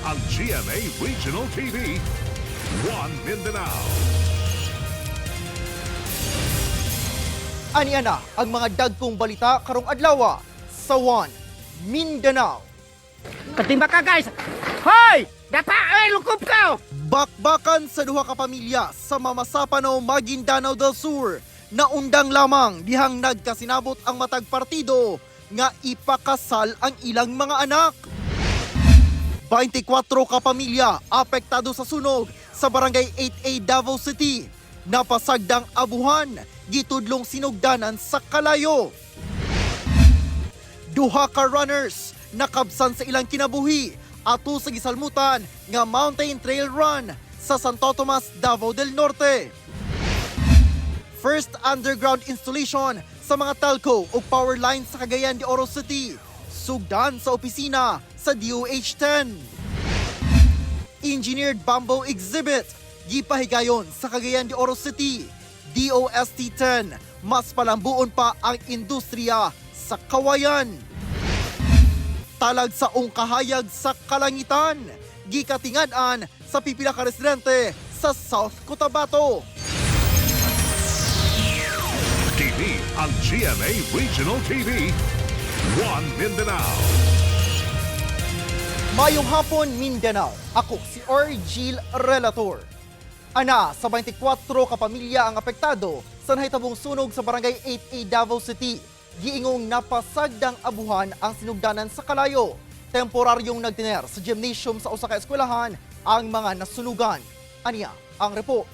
ang GMA Regional TV, One Mindanao. Aniya na ang mga dagkong balita karong adlaw sa One Mindanao. Katimba ka guys! Hoy! Data! Ay, lukup ka! Bakbakan sa duha ka pamilya sa Mamasapano, Maguindanao del Sur. Naundang lamang dihang nagkasinabot ang matag partido nga ipakasal ang ilang mga anak. 24 ka pamilya apektado sa sunog sa barangay 8A Davao City. Napasagdang abuhan, gitudlong sinugdanan sa kalayo. Duha ka runners nakabsan sa ilang kinabuhi ato sa gisalmutan nga Mountain Trail Run sa Santo Tomas, Davao del Norte. First underground installation sa mga telco o power lines sa Cagayan de Oro City. Sugdan sa opisina sa DOH-10. Engineered bamboo exhibit gipahigayon sa Cagayan de Oro City. DOST-10 mas palambuon pa ang industriya sa kawayan. Talag sa kahayag sa kalangitan, gikatingan-an sa pipila ka residente sa South Cotabato. TV ang GMA Regional TV, One Mindanao. Mayong hapon, Mindanao. Ako si Orgil Relator. Ana, sa 24 ka pamilya ang apektado sa nahitabong sunog sa barangay 8A Davao City. Giingong napasagdang abuhan ang sinugdanan sa kalayo. Temporaryong nagtiner sa gymnasium sa usa ka eskwelahan ang mga nasunugan. Aniya ang report.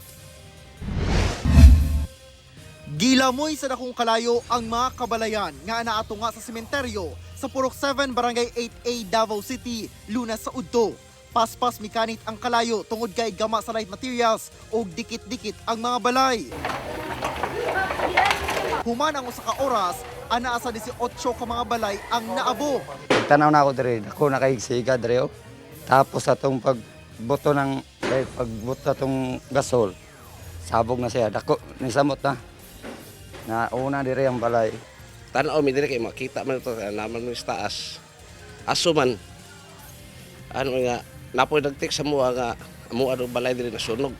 Gilamoy sa dakong kalayo ang mga kabalayan nga naato nga sa sementeryo sa Purok 7 Barangay 8A Davao City, Lunas sa Udto. Paspas mekanit ang kalayo tungod kay gama sa light materials o dikit-dikit ang mga balay. Human ang usa ka oras, ana sa 18 ka mga balay ang naabo. Tanaw na ako dire, ako nakahigsiga dire. Tapos atong pagbuto ng pagbuto atong gasol. Sabog na siya, dako nisamot na. Nauna dire ang balay. Tanaw mi dire kay makita man ito naman ng taas. Asuman. Ano nga napoy nagtik sa mua nga amo ano balay dire nasunog.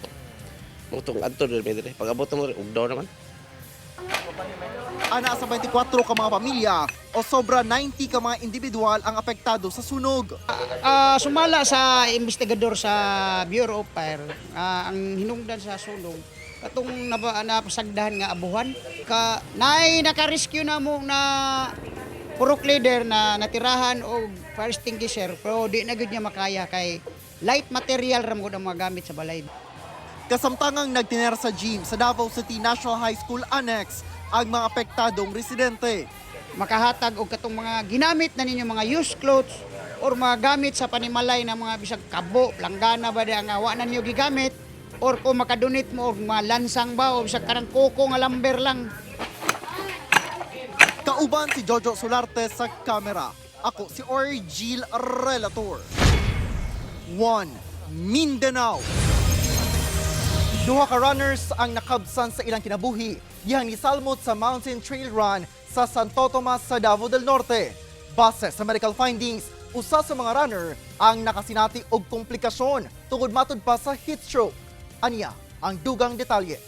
Mutong adto dire mi dire. Pag-abot mo ugdaw naman. Ana sa 24 ka mga pamilya o sobra 90 ka mga individual ang apektado sa sunog. Sumala sa investigador sa Bureau of Fire, ang hinungdan sa sunog, katong napasagdahan nga abuhan. Naka-rescue na mo na purok leader na natirahan o fire extinguisher, pero di na gud niya makaya kay light material ram gud ang mga gamit sa balay. Kasamtangang nagtiner sa gym sa Davao City National High School Annex ang mga apektadong residente. Makahatag og katong mga ginamit na ninyo mga used clothes or mga gamit sa panimalay na mga bisag kabo, langgana ba di ang awa na ninyo gigamit or kung makadonate mo og mga lansang ba o bisag karang koko nga lumber lang. Kauban si Jojo Solarte sa kamera. Ako si Orgil Relator. One Mindanao. Duha ka runners ang nakabsan sa ilang kinabuhi dihang nisalmot sa Mountain Trail Run sa Santo Tomas sa Davao del Norte. Base sa medical findings, usa sa mga runner ang nakasinati og komplikasyon tungod matud pa sa heat stroke. Aniya ang dugang detalye.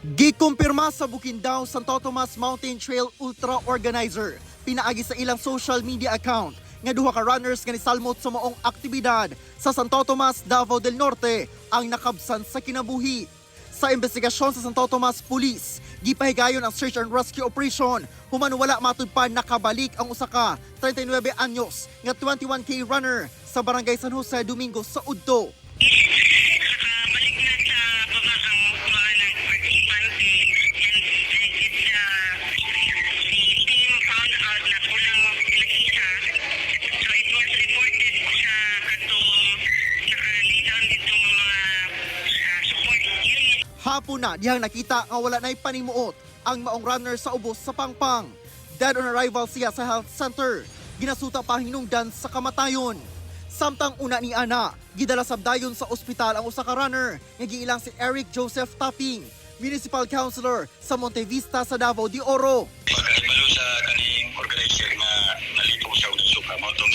Gikumpirma sa Bukidnon Santo Tomas Mountain Trail Ultra Organizer pinaagi sa ilang social media account nga duha ka runners nga nisalmot sa maong aktibidad sa Santo Tomas, Davao del Norte ang nakabsan sa kinabuhi. Sa investigasyon sa Santo Tomas Police, gipahigayon ang search and rescue operation. Human wala matud pa nakabalik ang usa ka 39 anyos nga 21K runner sa Barangay San Jose Domingo sa Udto. Balik na sa baba ang mga nag-participante and the team found out na kulang nag-isa. So it was reported sa katong naka-lay down dito mga support unit. Hapon na dihang nakita nga wala na'y panimuot ang maong runner sa ubos sa Pangpang. Dead on arrival siya sa health center. Ginasuta pa hinungdan sa kamatayon. Samtang una ni ana, gidala sabdayon sa ospital ang usa ka runner nga giilang si Eric Joseph Taping, Municipal Councilor sa Monte Vista sa Davao de Oro. Pagkabalo sa kaning organizer nga nalito sa usuka mo itong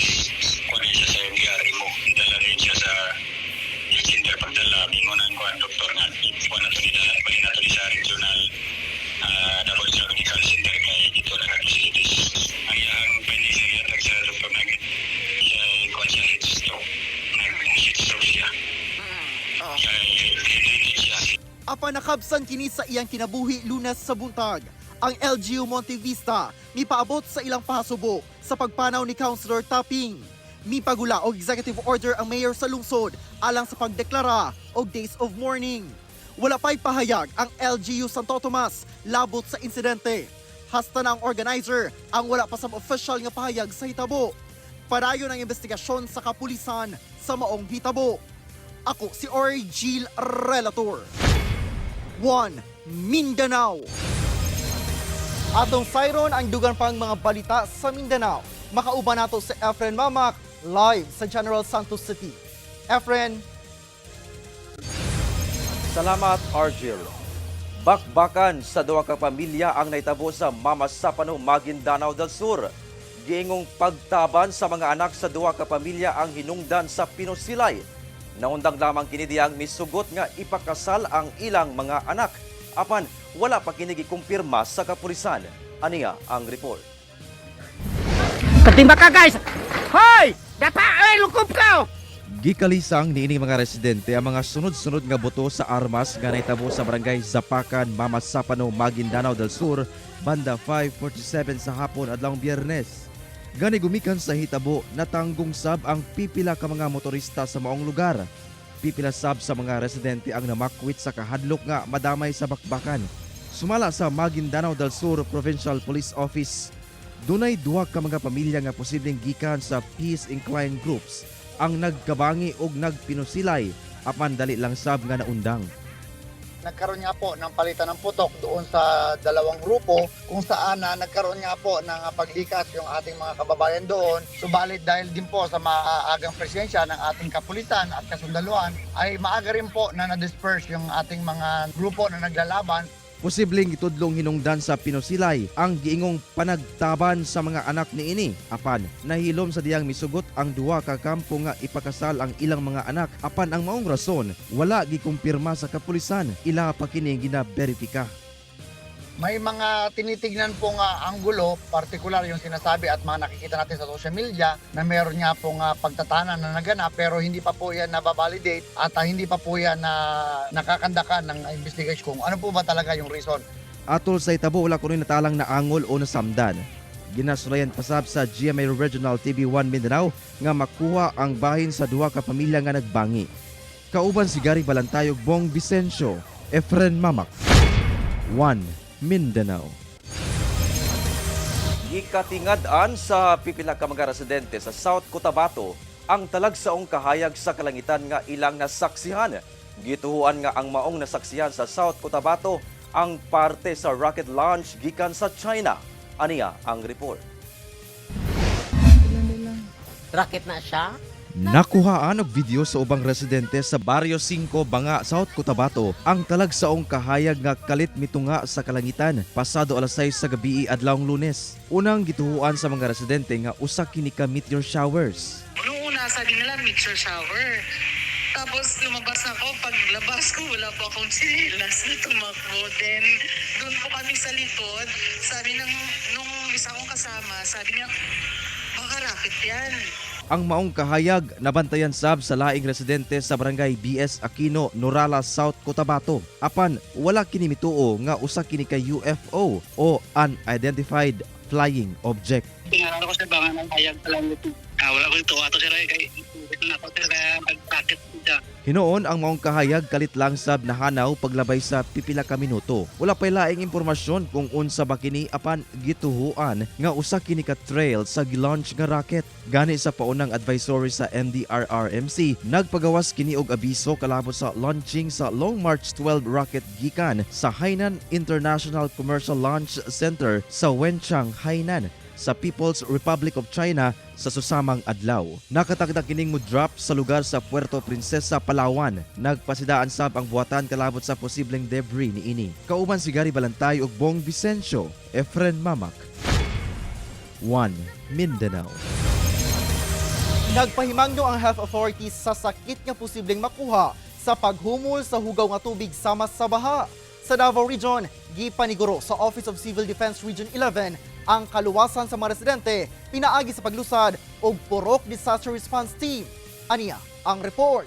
Napanakabsan kini sa iyang kinabuhi Lunes sa buntag. Ang LGU Monte Vista mipaabot sa ilang pahasubo sa pagpanaw ni Councilor Taping. Mipagula og executive order ang mayor sa lungsod alang sa pagdeklara og days of mourning. Wala pa'y pahayag ang LGU Santo Tomas labot sa insidente. Hasta na ang organizer ang wala pa sa official nga pahayag sa hitabo. Padayon ang investigasyon sa kapulisan sa maong hitabo. Ako si Orgil Relator. 1 Mindanao. Atong sayron ang dugang pang mga balita sa Mindanao. Makauban nato si Efren Mamak live sa General Santos City. Efren. Salamat, Argil. Bakbakan sa duwa ka pamilya ang naitabo sa Mamasapano, Maguindanao del Sur. Giingong pagtaban sa mga anak sa duwa ka pamilya ang hinungdan sa Pinosilay. Naundang lamang kini diyang misugot nga ipakasal ang ilang mga anak. Apan wala pa kini gikumpirma sa kapulisan. Aniya ang report. Katimba ka guys! Hoy! Dapa! Ay, lukup ka! Gikalisang niining mga residente ang mga sunod-sunod nga boto sa armas nga naitabo sa barangay Zapacan, Mamasapano, Maguindanao del Sur, banda 5:47 sa hapon adlawng Biyernes. Gani gumikan sa hitabo natanggong sab ang pipila ka mga motorista sa maong lugar. Pipila sab sa mga residente ang namakwit sa kahadlok nga madamay sa bakbakan. Sumala sa Maguindanao del Sur Provincial Police Office, dunay duha ka mga pamilya nga posibleng gikan sa peace inclined groups ang nagkabangi og nagpinusilay apan dali lang sab nga naundang. Nagkaroon nga po ng palitan ng putok doon sa dalawang grupo kung saan nagkaroon nga po ng paglikas yung ating mga kababayan doon. Subalit dahil din po sa maagang presensya ng ating kapulisan at kasundaluhan ay maaga rin po na na-disperse yung ating mga grupo na naglalaban. Posibleng itudlong hinungdan sa Pinosilay ang giingong panagtaban sa mga anak ni ini. Apan nahilom sa diyang misugot ang duha ka kampo nga ipakasal ang ilang mga anak. Apan ang maong rason wala gikumpirma sa kapulisan. Ila pa kini gina-beripika. May mga tinitignan pong anggulo, partikular yung sinasabi at mga nakikita natin sa social media na meron nga pong pagtatanan na naganap pero hindi pa po yan nababalidate at hindi pa po yan nakakandakan ng investigation kung ano po ba talaga yung reason. Atol sa itabo wala kunoy natalang na angol o nasamdan. Ginasulayan pasab sa GMA Regional TV1 Mindanao nga makuha ang bahin sa duha ka pamilya nga nagbangi. Kauban si Gary Balantayog, Bong Vicencio, Efren Mamak. 1 Mindanao. Gikatingad-an sa pipila ka mga residente sa South Cotabato ang talagsaong kahayag sa kalangitan nga ilang nasaksihan. Gituhuan nga ang maong nasaksihan sa South Cotabato ang parte sa rocket launch gikan sa China. Aniya ang report. Rocket na siya? Nakuhaan og video sa ubang residente sa Barrio 5, Banga, South Cotabato ang talagsaong kahayag nga kalit mitunga sa kalangitan pasado alas 6 sa gabi adlawng Lunes. Unang gituhuan sa mga residente nga usa kini ka meteor showers. Una, sabi nila meteor shower. Tapos lumabas ako, paglabas ko wala po akong sinilas na tumakbo. Then doon po kami sa likod, sabi nung isa kong kasama, sabi niya, baka rocket yan. Ang maong kahayag nabantayan sab sa laing residente sa barangay BS Aquino, Norala, South Cotabato. Apan wala kini mituo nga usa kini ka UFO o unidentified flying object. Tingnan ko sa bangan ng hayag lang ito. Wala ko ito ato sir kay na ko sir pag-rocket siya. Hinoon ang maong kahayag kalit lang sab nahanaw paglabay sa pipila ka minuto. Wala pay laing impormasyon kung unsa ba kini apan gituhuan nga usa kini ka trail sa gilaunch nga rocket. Gani sa paunang advisory sa NDRRMC, nagpagawas kini og abiso kalabot sa launching sa Long March 12 rocket gikan sa Hainan International Commercial Launch Center sa Wenchang, Hainan sa People's Republic of China sa susamang adlaw. Nakatagda kining mo-drop sa lugar sa Puerto Princesa, Palawan. Nagpasidaan sab ang buhatan kalabot sa posibleng debris niini. Kauban si Gary Balantay ug Bong Vicencio, Efren Mamak. 1 Mindanao. Nagpahimangno ang health authorities sa sakit nga posibleng makuha sa paghumol sa hugaw nga tubig sama sa baha. Sa Davao Region, gipaniguro sa Office of Civil Defense Region 11 ang kaluwasan sa mga residente pinaagi sa paglusad og Purok Disaster Response Team. Aniya ang report.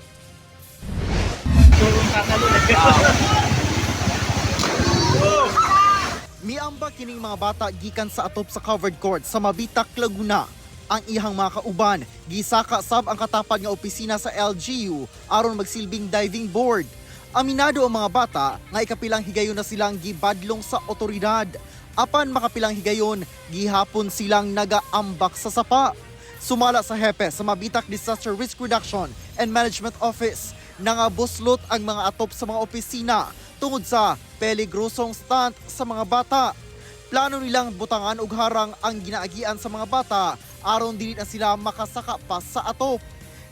Miambag kining mga bata gikan sa atop sa covered court sa Mabitak, Laguna. Ang ihang mga kauban, gisaka sab ang katapad nga opisina sa LGU aron magsilbing diving board. Aminado ang mga bata nga ikapilang higayon na silang gibadlong sa otoridad. Apan makapilang higayon, gihapon silang nagaambak sa sapa. Sumala sa hepe sa Mabitak Disaster Risk Reduction and Management Office, nangabuslot ang mga atop sa mga opisina tungod sa peligrosong stunt sa mga bata. Plano nilang butangan og harang ang ginaagian sa mga bata aron dili na sila makasaka pa sa atop.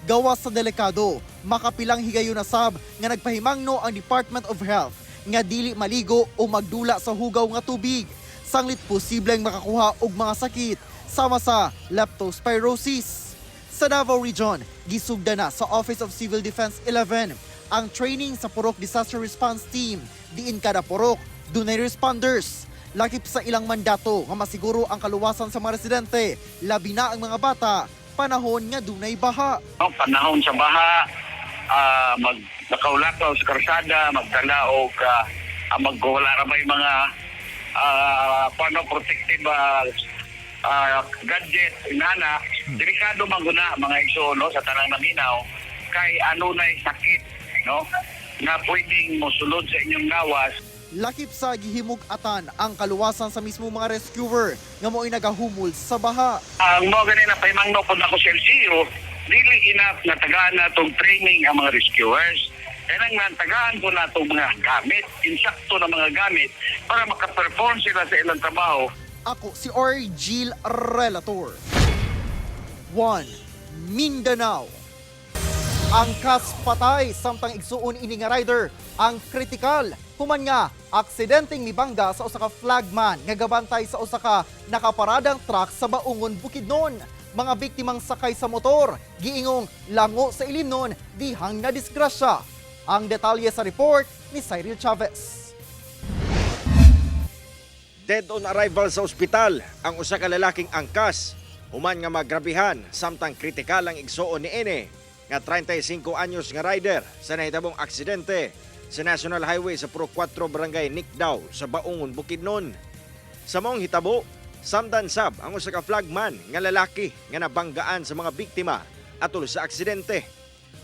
Gawas sa delikado, makapilang higayon na sab nga nagpahimangno ang Department of Health nga dili maligo o magdula sa hugaw nga tubig. Sanglit posibleng makakuha og mga sakit sama sa leptospirosis. Sa Davao Region, gisugda na sa Office of Civil Defense 11 ang training sa Purok Disaster Response Team. Diin kada purok, dunay responders. Lakip sa ilang mandato nga masiguro ang kaluwasan sa mga residente, labi na ang mga bata, panahon nga dunay baha. Panahon sa baha, magkaulakaw sa karsada, magdala o magwala ra may mga protective gadget, inana, delikado maguna mga iso no, sa tanang naminaw, kay ano na sakit no, na pwedeng mosulod sa inyong gawas. Lakip sa gihimug-atan ang kaluwasan sa mismo mga rescuer nga mo'y nagahumol sa baha. Ang mga ganina pahimangno po na ko sa LGU, really enough na tagaan na itong training ang mga rescuers. Kaya nga tagaan po na itong mga gamit, insakto na mga gamit para makaperform sila sa ilang trabaho. Ako si Orgil Relator. 1. Mindanao. Angkas patay samtang igsuon ini nga rider ang kritikal. Human nga aksidenteng mibangga sa usa ka flagman nga gabantay sa usa ka nakaparadang truck sa Baungon, Bukidnon. Mga biktimang sakay sa motor, giingong lango sa ilimnon, dihang na disgrasya. Ang detalye sa report ni Cyril Chavez. Dead on arrival sa ospital ang usa ka lalaking angkas human nga magrabihan samtang kritikal ang igsuon ni ene nga 35 anyos nga rider sa nahitabong aksidente sa National Highway sa Purok 4 Barangay Nikdaw sa Baungon, Bukidnon. Sa maong hitabo, samdan sab ang usa ka flagman nga lalaki nga nabanggaan sa mga biktima atol sa aksidente.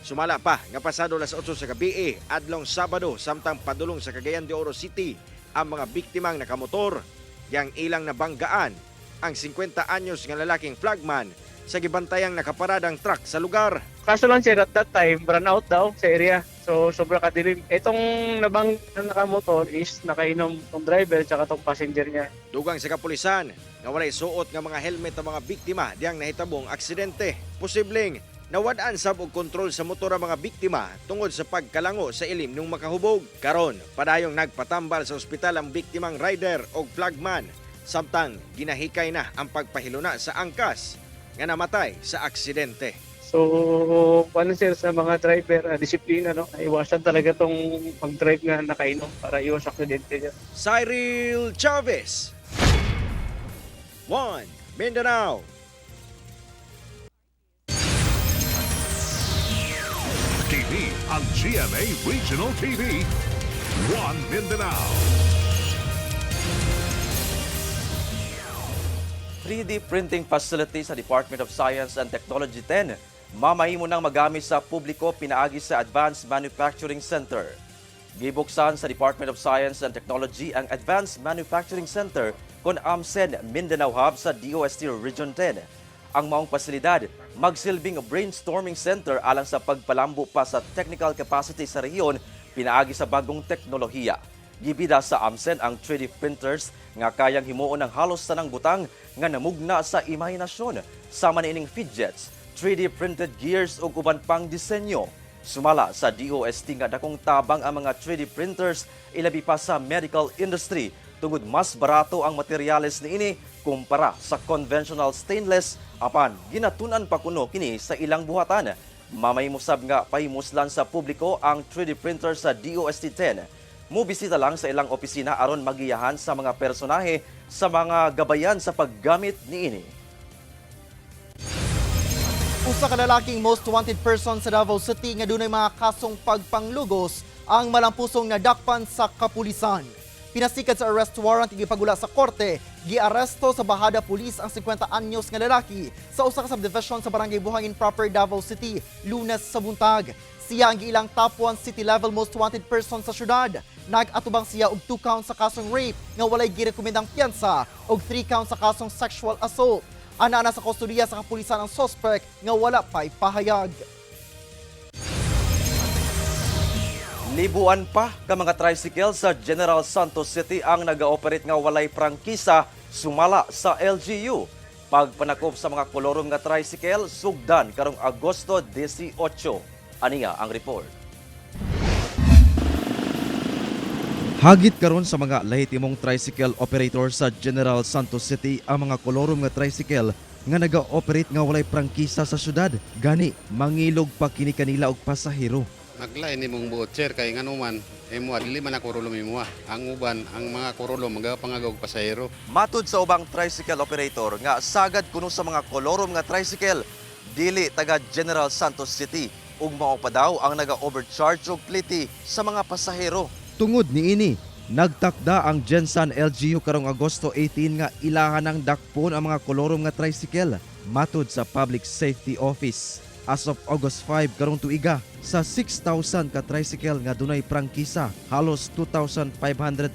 Sumala pa nga pasado las 8 sa gabi adlong Sabado samtang padulong sa Cagayan de Oro City ang mga biktimang nakamotor yang ilang nabanggaan ang 50 anyos nga lalaking flagman sa gibantayang nakaparadang truck sa lugar. Kaso lang sir, at that time, run out daw sa area. So, sobra kadilim. Itong nabang na nakamotor is nakainom ng driver at itong passenger niya. Dugang sa kapulisan nga walay suot nga mga helmet ang mga biktima diyang nahitabong aksidente. Posibleng nawadaan sab og kontrol sa motor ang mga biktima tungod sa pagkalango sa ilim nung makahubog. Karon, padayong nagpatambal sa ospital ang biktimang rider o flagman samtang ginahikay na ang pagpahiluna sa angkas nga namatay sa aksidente. So, paano sir sa mga driver, disiplina, no? Iwasan talaga tong pag-drive nga nakainom para iwas aksidente niya. Cyril Chavez, 1 Mindanao. TV ang GMA Regional TV. 1 Mindanao. 3D printing facility sa Department of Science and Technology 10. Mamahimo nang magamit sa publiko pinaagi sa Advanced Manufacturing Center. Gibuksan sa Department of Science and Technology ang Advanced Manufacturing Center kon AMSEN Mindanao Hub sa DOST Region 10. Ang maong pasilidad magsilbing brainstorming center alang sa pagpalambo pa sa technical capacity sa rehiyon pinaagi sa bagong teknolohiya. Gibida sa AMSEN ang 3D printers nga kayang himuon ng halos tanang butang nga namugna sa imahinasyon. Sama niining fidgets, 3D printed gears ug uban pang disenyo. Sumala sa DOST nga dakong tabang ang mga 3D printers ilabi pa sa medical industry tungod mas barato ang materyales niini kumpara sa conventional stainless apan ginatunan pa kuno kini sa ilang buhatan. Mamahimosab nga pahimuslan sa publiko ang 3D printer sa DOST 10. Mubisita lang sa ilang opisina aron magiyahan sa mga personahe sa mga gabayan sa paggamit niini. Usa ka lalaking most wanted person sa Davao City nga dunay mga kasong pagpanglugos ang malampusong nadakpan sa kapulisan. Pinasikat sa arrest warrant gipagula sa korte, giaresto sa Bahada Police ang 50 anyos nga lalaki sa usa ka subdivision sa Barangay Buhangin proper, Davao City, Lunes sa buntag. Siya ang giilang top 1 city level most wanted person sa syudad. Nag-atubang siya og 2 counts sa kasong rape nga walay girekomendang piyansa og 3 counts sa kasong sexual assault. Ana sa kustodiya sa kapulisan ang suspect nga wala pa'y pahayag. Libuan pa ka mga tricycle sa General Santos City ang nag-ooperate nga walay prangkisa sumala sa LGU. Pagpanakop sa mga kolorom nga tricycle sugdan karong Agosto 18. Aniya ang report. Hagit karon sa mga lehitimong tricycle operator sa General Santos City ang mga kolorom nga tricycle nga naga-operate nga walay prangkisa sa syudad. Gani, mangilog pa kini kanila og pasahero. Maglain ni mong voucher kay nganuman imo dili man ako rulom imo. Ang uban ang mga kurulom magapangagog pasahero. Matud sa ubang tricycle operator nga sagad kuno sa mga kolorom nga tricycle dili taga General Santos City ug mao pa daw ang naga-overcharge og pliti sa mga pasahero. Tungod niini, nagtakda ang Gensan LGU karong Agosto 18 nga ilahan ng dakpon ang mga kolorom nga tricycle. Matud sa Public Safety Office, as of August 5 karong tuiga, sa 6,000 ka tricycle nga dunay prangkisa, halos 2,500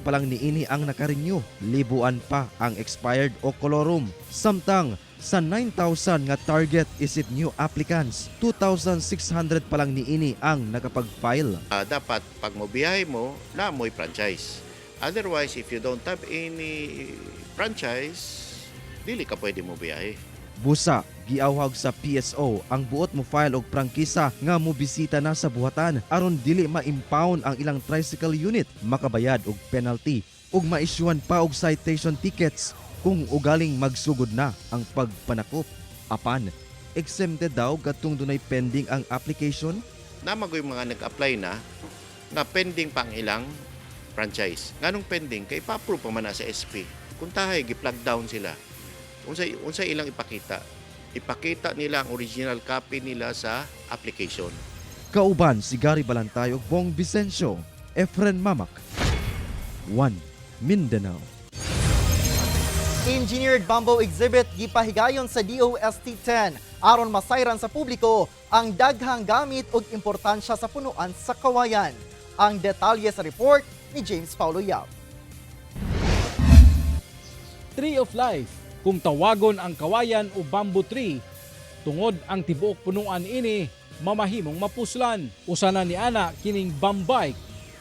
pa lang niini ang nakarenew. Libuan pa ang expired o kolorom. Samtang sa 9,000 nga target isip new applicants, 2,600 pa lang niini ang nakapag-file. Dapat pag mobiyahe mo, na mo'y franchise. Otherwise, if you don't have any franchise, dili ka pwede mobiyahe. Busa, giawhag sa PSO ang buot mo file og prangkisa nga mobisita na sa buhatan aron dili ma-impound ang ilang tricycle unit, makabayad og penalty ug ma-issuean pa og citation tickets kung ugaling magsugod na ang pagpanakop. Apan, exempted daw katong dunay pending ang application. Namagoy mga nag-apply na pending pa ang ilang franchise. Nganong pending? Kay pa-approve pa man na sa SP. Kung tahay, gi-plug down sila. Unsay ilang ipakita? Ipakita nila ang original copy nila sa application. Kauban si Gary Balantay ug Bong Vicencio, Efren Mamak, 1 Mindanao. Engineered bamboo exhibit gipahigayon sa DOST-10 aron masayran sa publiko ang daghang gamit ug importansya sa punuan sa kawayan. Ang detalye sa report ni James Paulo Yap. Tree of Life, kung tawagon ang kawayan o bamboo tree, tungod ang tibuok punuan ini mamahimong mapuslan. Usana ni ana kining bambike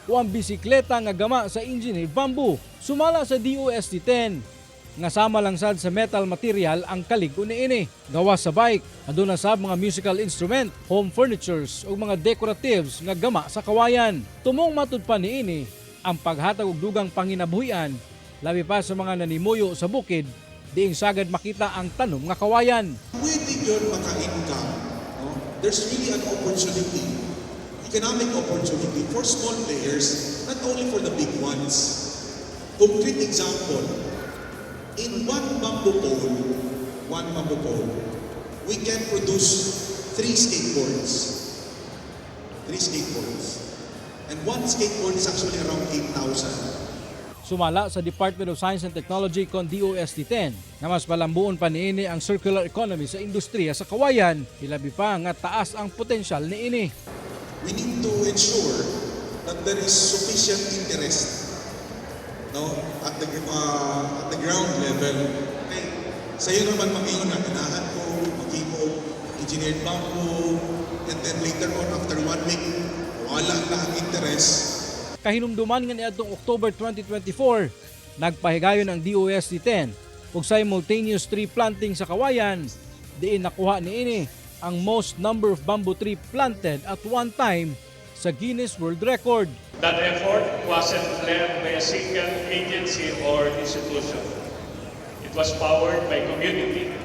o ang bisikleta nga gama sa engineered bamboo sumala sa DOST-10. Nga sama lang sad sa metal material ang kalig-o niini. Gawas sa bike, aduna sab mga musical instrument, home furnitures ug mga decoratives nga gama sa kawayan. Tumong matud pa niini ang paghatag og dugang panginabuhian labi pa sa mga nanimuyo sa bukid diing sagad makita ang tanom nga kawayan. Pwede yun maka-income. No? There's really an opportunity, economic opportunity for small players, not only for the big ones. Concrete example, in one bamboo pole, we can produce 3 skateboards. 3 skateboards. And one skateboard is actually around 8,000. Sumala sa Department of Science and Technology kon DOST-10 na mas palambuon pa niini ang circular economy sa industriya sa kawayan, hilabi pa nga taas ang potensyal niini. We need to ensure that there is sufficient interest, no, at the ground level. Okay. Sa'yo naman mag-iyon na ganahan ko, mag-iyon engineered bamboo, and then later on after 1 week, wala na ang interest. Kahinumduman nga niadtong October 2024, nagpahigayon ang DOST-10 ug simultaneous tree planting sa kawayan, diin nakuha niini ang most number of bamboo tree planted at one time sa Guinness World Record. That effort wasn't led by a single agency or institution. It was powered by community,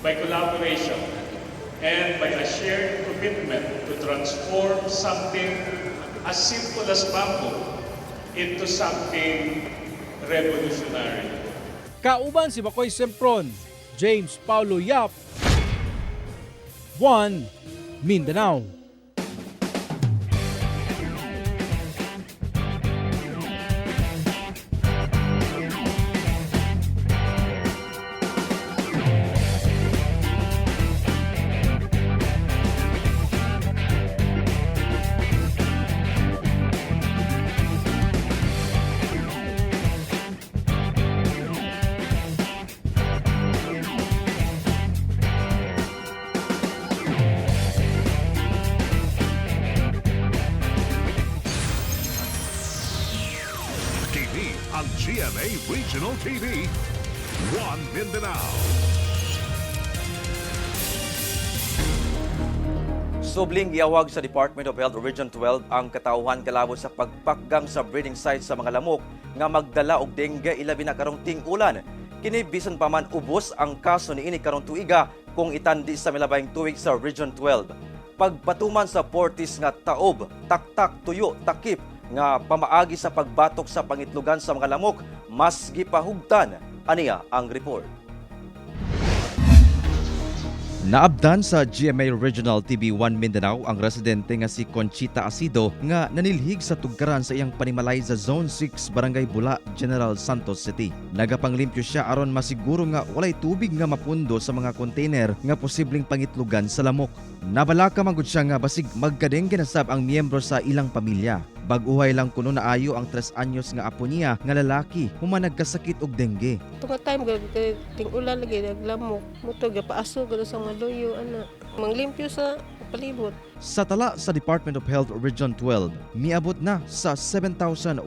by collaboration, and by a shared commitment to transform something as simple as bamboo into something revolutionary. Kauban si Bacoy Sempron, James Paulo Yap, 1 Mindanao. Regional TV, One Mindanao. Subling giawag sa Department of Health Region 12 ang katauhan kalabot sa pagpakgang sa breeding sites sa mga lamok nga magdala og dengue ilabi na karong ting-ulan. Kini bisan pa man ubos ang kaso niini karong tuiga kung itandi sa milabayng tuig sa Region 12. Pagpatuman sa Portis nga taob, taktak, tuyo, takip nga pamaagi sa pagbatok sa pangitlugan sa mga lamok mas gipahugtan. Aniya ang report. Naabdan sa GMA Regional TV 1 Mindanao ang residente nga si Conchita Asido nga nanilhig sa tugkaran sa iyang panimalay sa Zone 6 Barangay Bula, General Santos City. Nagapanglimpyo siya aron masiguro nga walay tubig nga mapundo sa mga container nga posibleng pangitlugan sa lamok. Nabalaka manggod siya nga basig magkadengge na sab ang miyembro sa ilang pamilya. Baguhay lang kuno naayo ang 3 anyos nga apo niya nga lalaki human nagkasakit og dengue. Tunga time ting ulan lagi naglamok. Muto gapaaso gado sa mga loyo ana. Manglimpyo sa palibot. Sa tala sa Department of Health Region 12, miabot na sa 7,128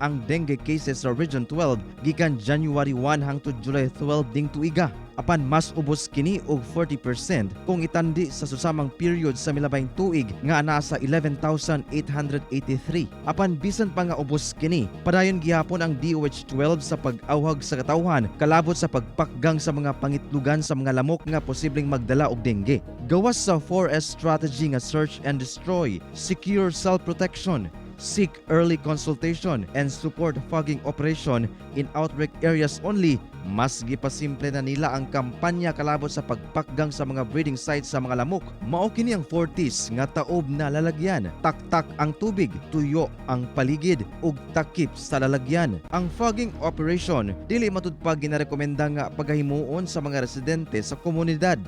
ang dengue cases sa Region 12 gikan January 1 hangtod July 12 ding tuiga. Apan mas ubos kini og 40% kung itandi sa susamang period sa milabayng tuig nga ana sa 11,883. Apan bisan pa nga ubos kini, padayon gihapon ang DOH-12 sa pag-awhag sa katawhan kalabot sa pagpakgang sa mga pangitlugan sa mga lamok nga posibleng magdala og dengue. Gawas sa 4S strategy nga search and destroy, secure self-protection, seek early consultation, and support fogging operation in outbreak areas only, mas gipasimple na nila ang kampanya kalabot sa pagpakgang sa mga breeding sites sa mga lamok. Mao kini ang Fortis nga taob na lalagyan, taktak ang tubig, tuyo ang paligid ug takip sa lalagyan. Ang fogging operation dili matudpag ginarekomenda nga pagahimuon sa mga residente sa komunidad.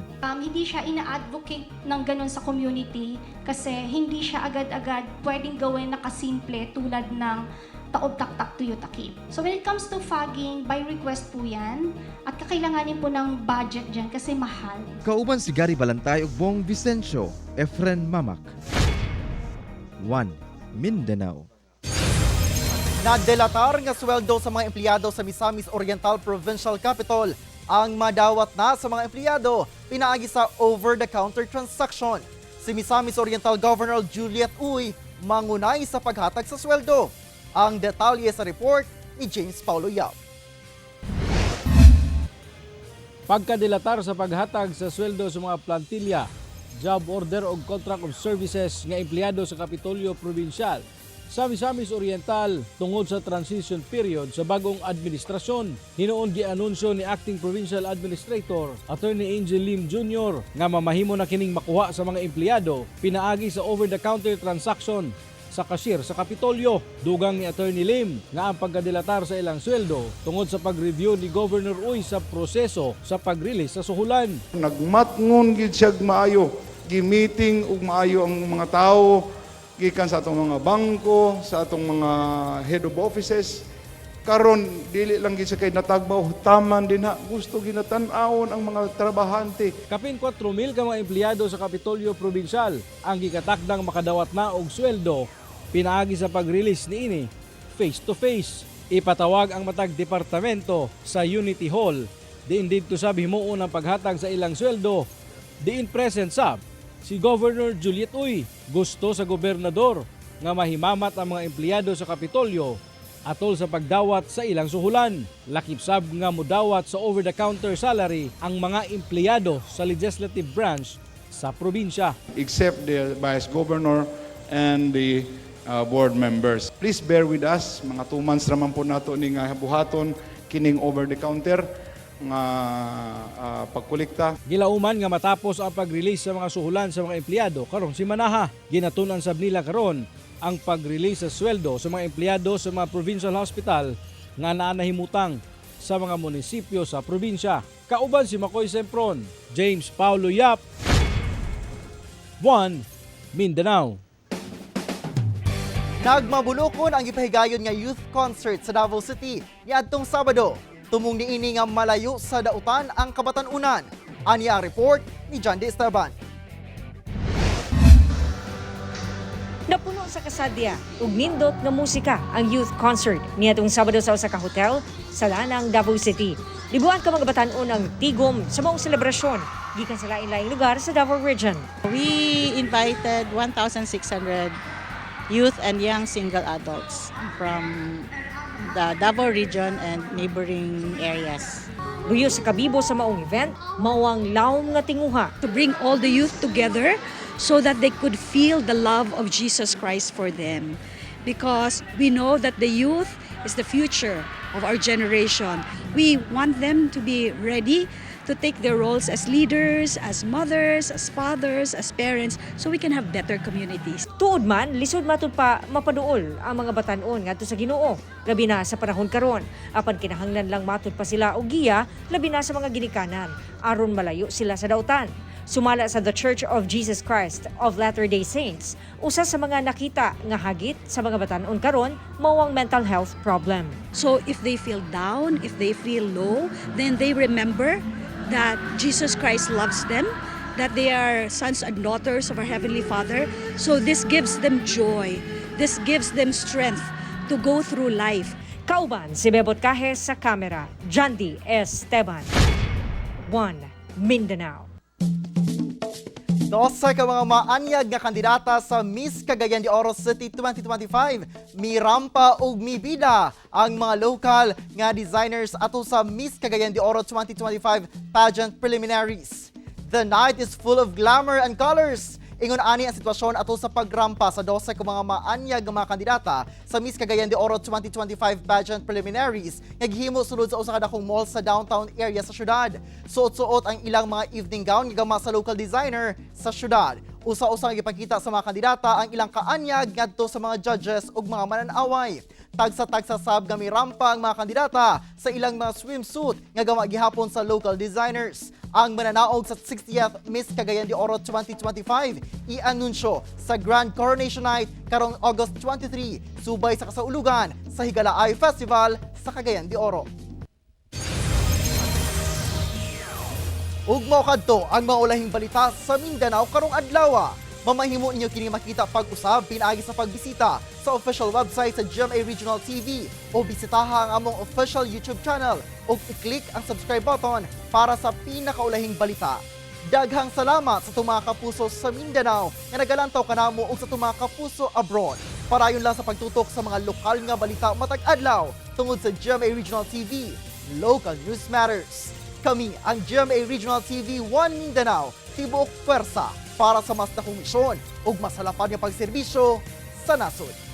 Hindi siya ina-advocate ng ganun sa community kasi hindi siya agad-agad pwedeng gawin na kasimple tulad ng taob, taktak, tuyo, takip. So when it comes to fogging, by request po yan at kakailanganin po ng budget dyan kasi mahal. Kauban si Gary Balantay ug Bong Vicencio, Efren Mamak. 1 Mindanao. Nadelatar nga sweldo sa mga empleyado sa Misamis Oriental Provincial Capital ang madawat na sa mga empleyado pinaagi sa over-the-counter transaction. Si Misamis Oriental Governor Juliet Uy mangunay sa paghatag sa sweldo. Ang detalye sa report ni James Paulo Yap. Pagkadilatar sa paghatag sa sweldo sa mga plantilya, job order o contract of services nga empleyado sa Kapitolyo Provincial sa Misamis Oriental tungod sa transition period sa bagong administrasyon. Hinuon gianunsyo ni Acting Provincial Administrator Attorney Angel Lim Jr. nga mamahimo na kining makuha sa mga empleyado pinaagi sa over-the-counter transaction sa cashier sa Kapitolyo. Dugang ni Attorney Lim nga ang pagkadilatar sa ilang sweldo tungod sa pag-review ni Governor Uy sa proseso sa pag-release sa suhulan. Nagmatngon gid siya maayo, gi-meeting ug maayo ang mga tao gikan sa atong mga bangko, sa atong mga head of offices. Karon dili lang gid siya kay natagbaw, taman din ha, gusto ginatan-awon ang mga trabahante. Kapin 4,000 ka mga empleyado sa Kapitolyo Provincial ang gikatakdang makadawat na og sweldo pinaagi sa pag-release niini face-to-face. Ipatawag ang matag departamento sa Unity Hall. Diin dito sab himuon ang paghatag sa ilang sweldo. Diin present sab si Governor Juliet Uy. Gusto sa gobernador nga mahimamat ang mga empleyado sa Kapitolyo atol sa pagdawat sa ilang suhulan. Lakip sab nga mudawat sa over-the-counter salary ang mga empleyado sa legislative branch sa probinsya. Except the Vice Governor and the board members. Please bear with us, mga 2 months naman po nato ni nga buhaton kining over-the-counter nga pagkolekta. Gilauman nga matapos ang pag-release sa mga suhulan sa mga empleyado karong simanaha, ginatunan sab nila karon ang pag-release sa sweldo sa mga empleyado sa mga provincial hospital nga naanahimutang sa mga munisipyo sa probinsya. Kauban si Makoy Sempron, James Paulo Yap, 1 Mindanao. Nagmabulokon ang ipahigayon nga youth concert sa Davao City niadtong Sabado. Tumong niini nga malayo sa dautan ang kabatan-unan. Aniya report ni John De Esteban. Napuno sa kasadya ug nindot nga musika ang youth concert niadtong Sabado sa usa ka hotel sa Lanang, Davao City. Libuan ka mga batan-on ang tigom sa maong selebrasyon gikan sa lain-laing lugar sa Davao Region. We invited 1,600 youth and young single adults from the Davao region and neighboring areas. Luyo sa kabibo sa maong event, mawang lawom nga tinguha. To bring all the youth together so that they could feel the love of Jesus Christ for them. Because we know that the youth is the future of our generation. We want them to be ready to take their roles as leaders, as mothers, as fathers, as parents, so we can have better communities. Tuod man, lisod matud pa mapaduol ang mga batan-on ngadto sa Ginoo, labi na sa panahon karon. Apan kinahanglan lang matud pa sila og giya, labi na sa mga ginikanan, aron malayo sila sa dautan. Sumala sa The Church of Jesus Christ of Latter-day Saints, usa sa mga nakita nga hagit sa mga batan-on karon mao ang mental health problem. So if they feel down, if they feel low, then they remember that Jesus Christ loves them, that they are sons and daughters of our Heavenly Father. So this gives them joy. This gives them strength to go through life. Kauban si Bebot Cajes sa kamera, Jandy Esteban. 1 Mindanao. Dosa ka mga maanyag nga kandidata sa Miss Cagayan de Oro City 2025, mirampa ug mibida ang mga local nga designers ato sa Miss Cagayan de Oro 2025 pageant preliminaries. The night is full of glamour and colors. Ingon ani ang sitwasyon ato sa pagrampa sa dosa ka mga maanyag nga mga kandidata sa Miss Cagayan de Oro 2025 pageant preliminaries nga gihimo sulod sa usa ka dakong mall sa downtown area sa syudad. Suot-suot ang ilang mga evening gown nga gama sa local designer sa syudad. Usa-usa nga gipakita sa mga kandidata ang ilang kaanyag ngadto sa mga judges ug mga mananaway. Tagsa-tagsa sab nga mirampa ang mga kandidata sa ilang mga swimsuit nga gama gihapon sa local designers. Ang mananaog sa 60th Miss Cagayan de Oro 2025 i-anunsyo sa Grand Coronation Night karong August 23 subay sa kasaulugan sa Higalaay Festival sa Cagayan de Oro. Ug mao kadto ang maulahing balita sa Mindanao karong adlaw. Mamahimo ninyo kini makita pag-usab pinaagi sa pagbisita sa official website sa GMA Regional TV o bisitaha ang among official YouTube channel ug i-click ang subscribe button para sa pinakaulahing balita. Daghang salamat sa mga kapuso sa Mindanao nga nagalantaw kanamo ug sa mga kapuso abroad. Parayon lang sa pagtutok sa mga lokal nga balita matag adlaw tungod sa GMA Regional TV. Local News Matters. Kami ang GMA Regional TV 1 Mindanao, tibuok pwersa para sa mas dakong misyon ug masalapad nga pagserbisyo sa nasod.